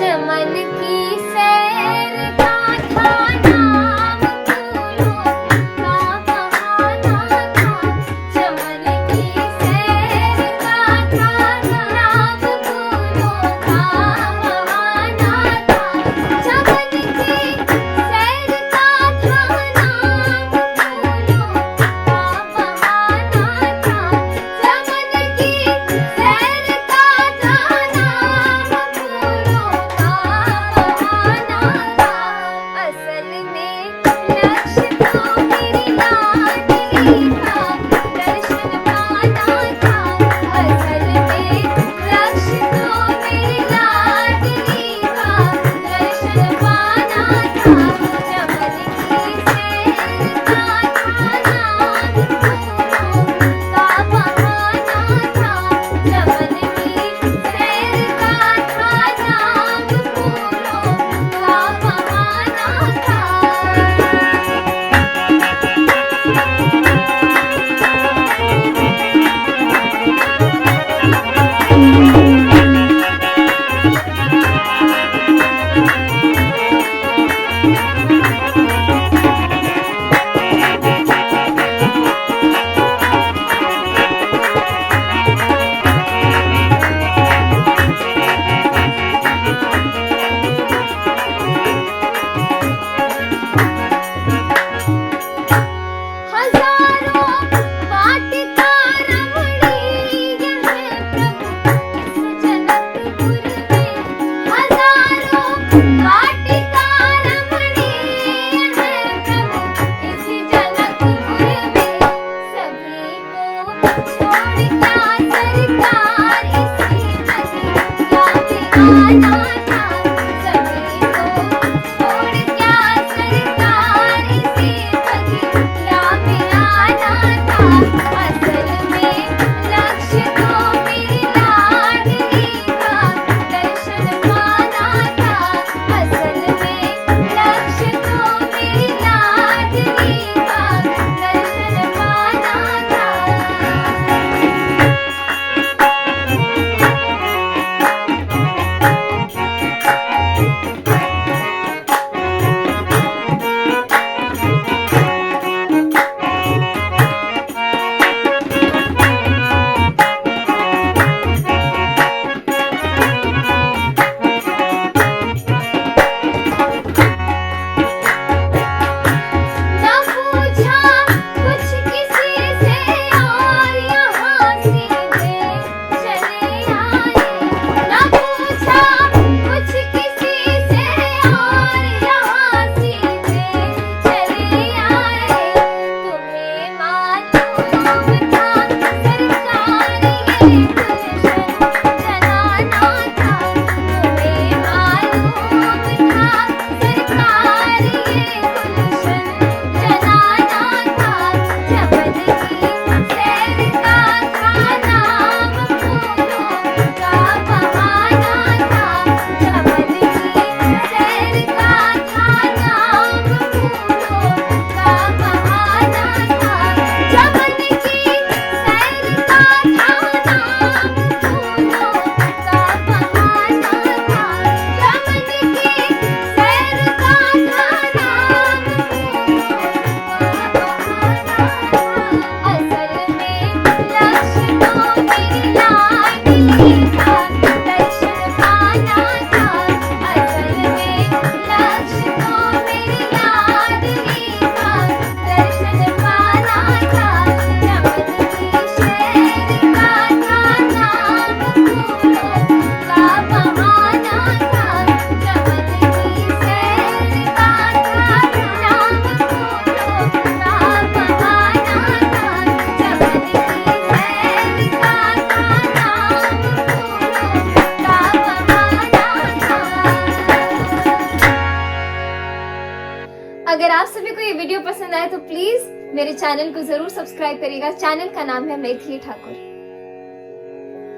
चमन की सैर का था नाम, फूलों का बहाना था। चमन की सैर का था नाम, फूलों का बहाना था। चमन की सैर का था नाम, फूलों का बहाना था। चमन की सैर का था नाम, फूलों का बहाना था। असल में लक्ष्य तो मेरी लाडली था, दर्शन पाना था। असल में लक्ष्य तो मेरी लाडली था, दर्शन पाना था। चमन की सैर का था नाम, फूलों का बहाना था। चमन की सैर का था नाम, फूलों का बहाना था। हजारों वाटिका रमणीय है प्रभु इस जनकपुर में। हजारों वाटिका रमणीय है प्रभु इस जनकपुर में। सभी को छोड़ क्या सरकार इसी बगिया में आना था। सभी को छोड़ क्या सरकार इसी बगिया में आना था। असल में लक्ष्य तो मेरी लाडली था, दर्शन पाना था। असल में लक्ष्य तो मेरी लाडली था, दर्शन पाना था। न पूछा कुछ किसी से और यहाँ सीधे चले आए। न पूछा कुछ किसी से और यहाँ सीधे चले आए। तुम्हें मालूम था सरकार ये गुलशन जलाना था। तुम्हें मालूम था सरकार ये गुलशन जलाना था। चमन की सैर का था नाम, फूलों का बहाना था। चमन की सैर का था नाम, फूलों का बहाना था। चमन की सैर का था नाम, फूलों का बहाना था। चमन की सैर का था नाम, असल में लक्ष्य तो मेरी लाडली था, दर्शन पाना था। असल में लक्ष्य तो मेरी लाडली था, दर्शन पाना था। चमन की सैर का था नाम, फूलों का बहाना था। चमन की सैर का था नाम, फूलों का बहाना था। चमन की सैर का था नाम, फूलों का बहाना था। अगर आप सभी को ये वीडियो पसंद आए तो प्लीज मेरे चैनल को जरूर सब्सक्राइब करिएगा। चैनल का नाम है मैथिली ठाकुर।